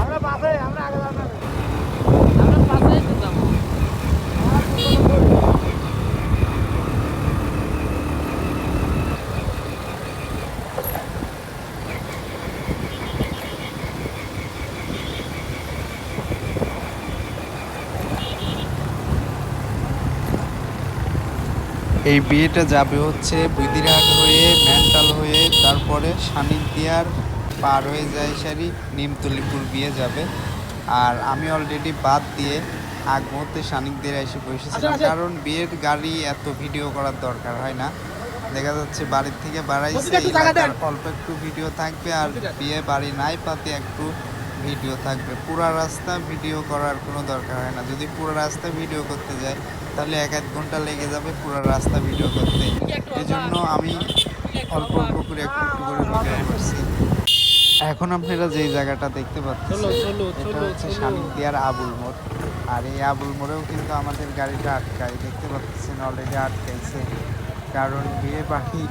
আমরা পাশে আমরা আগে যাবো আমরা পাশেই তো যাবো। এই বিয়েটা যাবে হচ্ছে বুদিরহাট হয়ে মেন্টাল হয়ে তারপরে সানিকদিয়ার পার হয়ে যায় সারি নিমতলিপুর বিয়ে যাবে। আর আমি অলরেডি বাদ দিয়ে আগ মুহূর্তে সানিকদিয়ার এসে বসেছিলাম, কারণ বিয়ের গাড়ি এত ভিডিও করার দরকার হয় না। দেখা যাচ্ছে বাড়ির থেকে বাড়াইছে, এলাকার অল্প একটু ভিডিও থাকবে আর বিয়ে বাড়ি নাই পাতে একটু ভিডিও থাকবে। পুরা রাস্তা ভিডিও করার কোনো দরকার হয় না। যদি পুরো রাস্তা ভিডিও করতে যায় তাহলে 1-1 ঘন্টা লেগে যাবে পুরো রাস্তা ভিডিও করতে। এই জন্য আমি অল্প অল্প করে একটু একটু করে ভিডিও করছি। এখন আপনারা যেই জায়গাটা দেখতে পাচ্ছেন এটা হচ্ছে সানিকদিয়ার আবুল মোড়। আর এই আবুল মোড়েও কিন্তু আমাদের গাড়িটা আটকায়, দেখতে পাচ্ছেন অলরেডি আটকাইছে। কারণ বিয়ে বাড়ি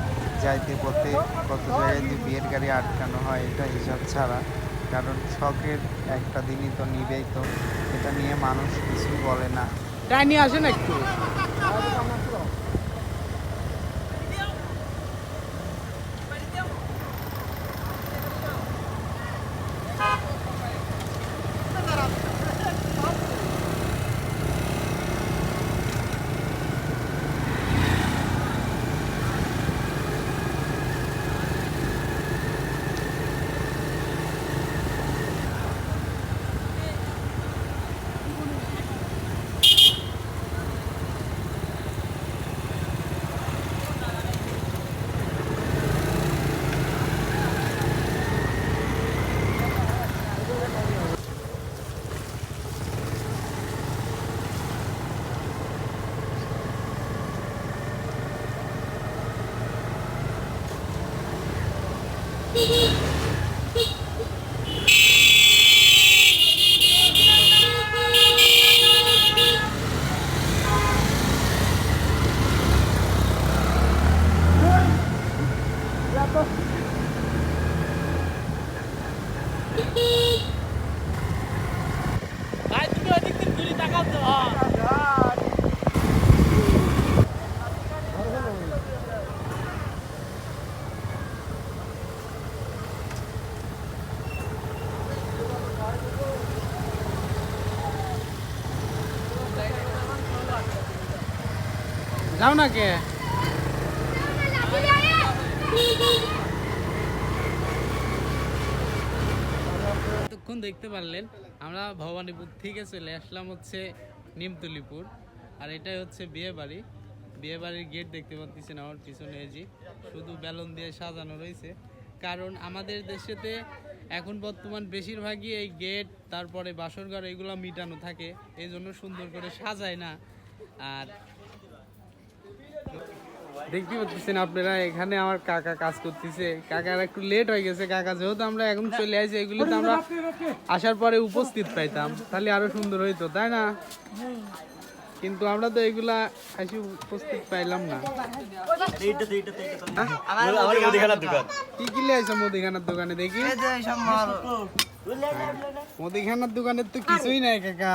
যাইতে পথে কত জায়গায় যে বিয়ের গাড়ি আটকানো হয় এটা হিসাব ছাড়া। কারণ শখের একটা দিনই তো নিবেই, তো এটা নিয়ে মানুষ কিছু বলে না। তাই নিয়ে আসেন একটু। ভাই তুমি ওদিক থেকে ঘুরে তাকাও তো। যাও না কে এতক্ষণ দেখতে পারলেন আমরা ভবানীপুর থেকে চলে আসলাম হচ্ছে নিমতলিপুর। আর এটাই হচ্ছে বিয়ে বাড়ি। বিয়ে বাড়ির গেট দেখতে পাচ্ছেন আমার পিছনে, এই শুধু বেলুন দিয়ে সাজানো রয়েছে। কারণ আমাদের দেশেতে এখন বর্তমান বেশিরভাগই এই গেট তারপরে বাসরঘর এগুলো মিটানো থাকে, এই জন্য সুন্দর করে সাজায় না। আর দেখতে পাচ্ছেন আপনারা এখানে আমার কাকা কাজ করতেছে। কাকার একটু লেট হয়ে গেছে। কাকা যেহেতু আমরা এখন চলে আসি, এগুলিতে আমরা আসার পরে উপস্থিত পাইতাম তাহলে আরো সুন্দর হইতো, তাই না? কিন্তু আমরা তো এগুলা আসি উপস্থিত পাইলাম না। কি কি লাইছো মুদিখানার দোকানে? দেখি মুদিখানার দোকানের তো কিছুই নাই কাকা।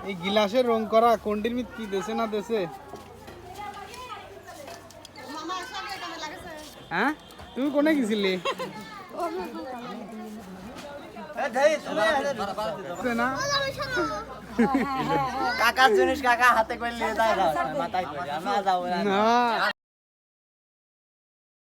এই গিলাসের রং করা কোনটির মিত কি দেশে না দেশে? হ্যাঁ তুমি কোনে গেছিলি? কাকার জিনিস কাকা হাতে করে নিয়ে যায় মাথায় করে আমরা যাবো না